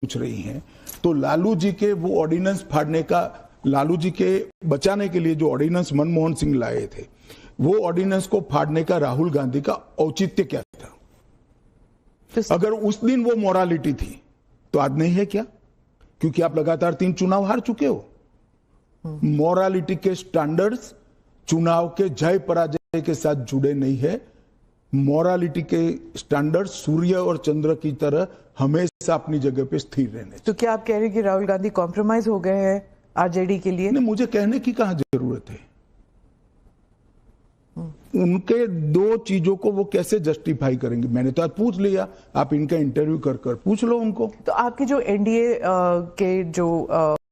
पूछ रही हैं, तो लालू जी के वो ऑर्डिनेंस फाड़ने का, लालू जी के बचाने के लिए जो ऑर्डिनेंस मनमोहन सिंह लाए थे, वो ऑर्डिनेंस को फाड़ने का राहुल गांधी का औचित्य क्या था? अगर उस दिन वो मोरालिटी थी तो आज नहीं है क्या? क्योंकि आप लगातार 3 चुनाव हार चुके हो। मोरालिटी के स्टैंडर्ड्स चुनाव के जय पराजय के साथ जुड़े नहीं है। मोरालिटी के स्टैंडर्ड्स सूर्य और चंद्र की तरह हमेशा अपनी जगह पे स्थिर रहने। तो क्या आप कह रहे हैं कि राहुल गांधी कॉम्प्रोमाइज हो गए हैं आरजेडी के लिए? नहीं, मुझे कहने की कहां जरूरत है। उनके 2 चीजों को वो कैसे जस्टिफाई करेंगे? मैंने तो आज पूछ लिया, आप इनका इंटरव्यू कर पूछ लो उनको। तो आपके जो एनडीए के जो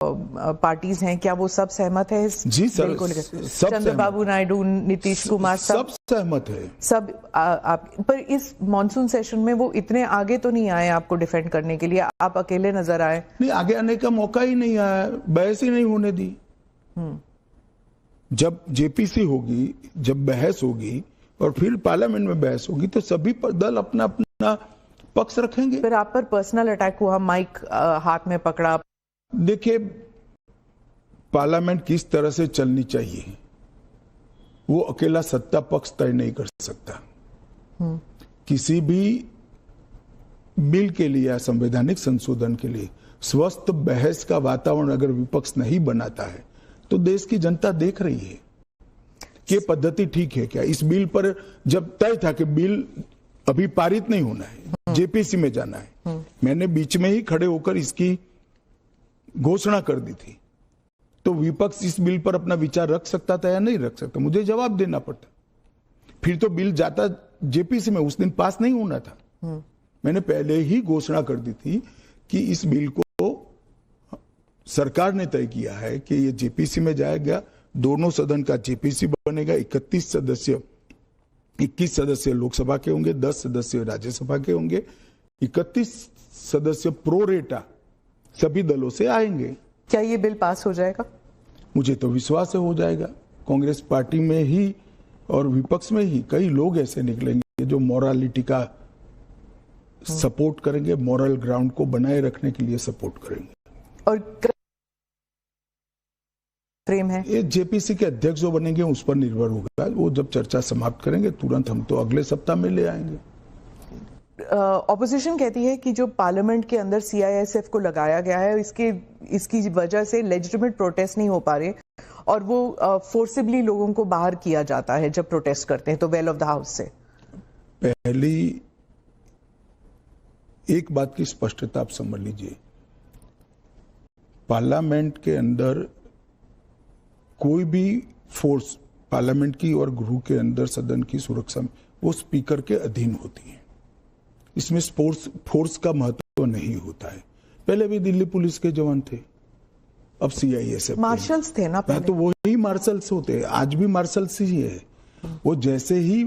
पार्टीज हैं, क्या वो सब सहमत है इस बिल को लेकर? चंद्रबाबू नायडू, नीतीश कुमार सब सहमत है। सब आप पर इस मॉनसून सेशन में वो इतने आगे तो नहीं आए आपको डिफेंड करने के लिए, आप अकेले नजर आए। नहीं, आगे आने का मौका ही नहीं आया, बहस ही नहीं होने दी। जब जेपीसी होगी, जब बहस होगी और फिर पार्लियामेंट में बहस होगी तो सभी दल अपना अपना पक्ष रखेंगे। फिर आप पर पर्सनल अटैक हुआ, माइक हाथ में पकड़ा। देखिए, पार्लियामेंट किस तरह से चलनी चाहिए वो अकेला सत्ता पक्ष तय नहीं कर सकता। किसी भी बिल के लिए या संवैधानिक संशोधन के लिए स्वस्थ बहस का वातावरण अगर विपक्ष नहीं बनाता है तो देश की जनता देख रही है कि पद्धति ठीक है क्या। इस बिल पर जब तय था कि बिल अभी पारित नहीं होना है, जेपीसी में जाना है, मैंने बीच में ही खड़े होकर इसकी घोषणा कर दी थी, तो विपक्ष इस बिल पर अपना विचार रख सकता था या नहीं रख सकता, मुझे जवाब देना पड़ता। फिर तो बिल जाता जेपीसी में, उस दिन पास नहीं होना था। मैंने पहले ही घोषणा कर दी थी कि इस बिल को सरकार ने तय किया है कि ये जेपीसी में जाएगा, दोनों सदन का जेपीसी बनेगा, 21 सदस्य लोकसभा के होंगे, 10 सदस्य राज्यसभा के होंगे, 31 सदस्य प्रोरेटा सभी दलों से आएंगे। क्या ये बिल पास हो जाएगा? मुझे तो विश्वास है हो जाएगा। कांग्रेस पार्टी में ही और विपक्ष में ही कई लोग ऐसे निकलेंगे जो मोरालिटी का सपोर्ट करेंगे, मॉरल ग्राउंड को बनाए रखने के लिए सपोर्ट करेंगे। और फ्रेम है ये जेपीसी के अध्यक्ष जो बनेंगे उस पर निर्भर होगा। वो जब चर्चा समाप्त करेंगे तुरंत हम तो अगले सप्ताह में ले आएंगे। ऑपोजिशन कहती है कि जो पार्लियामेंट के अंदर सीआईएसएफ को लगाया गया है, इसकी वजह से लेजिटिमेट प्रोटेस्ट नहीं हो पा रहे और वो फोर्सिबली लोगों को बाहर किया जाता है जब प्रोटेस्ट करते हैं, तो वेल ऑफ द हाउस से। पहली एक बात की स्पष्टता आप समझ लीजिए, पार्लियामेंट के अंदर कोई भी फोर्स पार्लियामेंट की और गृह के अंदर सदन की सुरक्षा में वो स्पीकर के अधीन होती है। इसमें फोर्स का महत्व नहीं होता है। पहले भी दिल्ली पुलिस के जवान थे, अब सीआईएसएफ मार्शल्स थे ना पहले। तो वही मार्शल्स होते हैं, आज भी मार्शल्स ही है। वो जैसे ही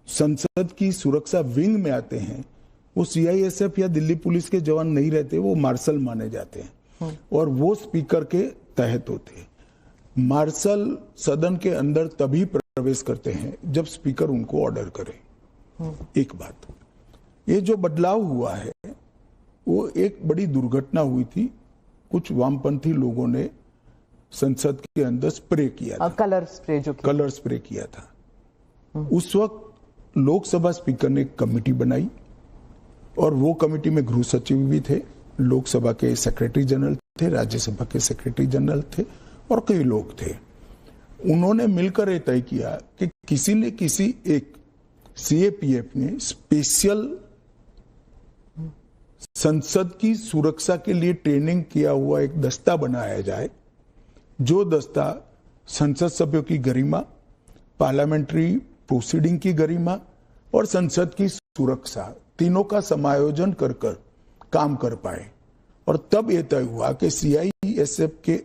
संसद की सुरक्षा विंग में आते हैं वो सीआईएसएफ या दिल्ली पुलिस के जवान नहीं रहते, वो मार्शल माने जाते हैं और वो स्पीकर के तहत होते हैं। मार्शल सदन के अंदर तभी प्रवेश करते हैं जब स्पीकर उनको ऑर्डर करे। एक बात, ये जो बदलाव हुआ है वो एक बड़ी दुर्घटना हुई थी। कुछ वामपंथी लोगों ने संसद के अंदर स्प्रे किया था, कलर स्प्रे किया था। उस वक्त लोकसभा स्पीकर ने एक कमेटी बनाई और वो कमेटी में गृह सचिव भी थे, लोकसभा के सेक्रेटरी जनरल थे, राज्यसभा के सेक्रेटरी जनरल थे और कई लोग थे। उन्होंने मिलकर ये तय किया कि किसी ने किसी एक सीएपीएफ ने स्पेशल संसद की सुरक्षा के लिए ट्रेनिंग किया हुआ एक दस्ता बनाया जाए, जो दस्ता संसद सभ्यों की गरिमा, पार्लियामेंट्री प्रोसीडिंग की गरिमा और संसद की सुरक्षा तीनों का समायोजन कर काम कर पाए। और तब यह तय हुआ कि सीआईएसएफ के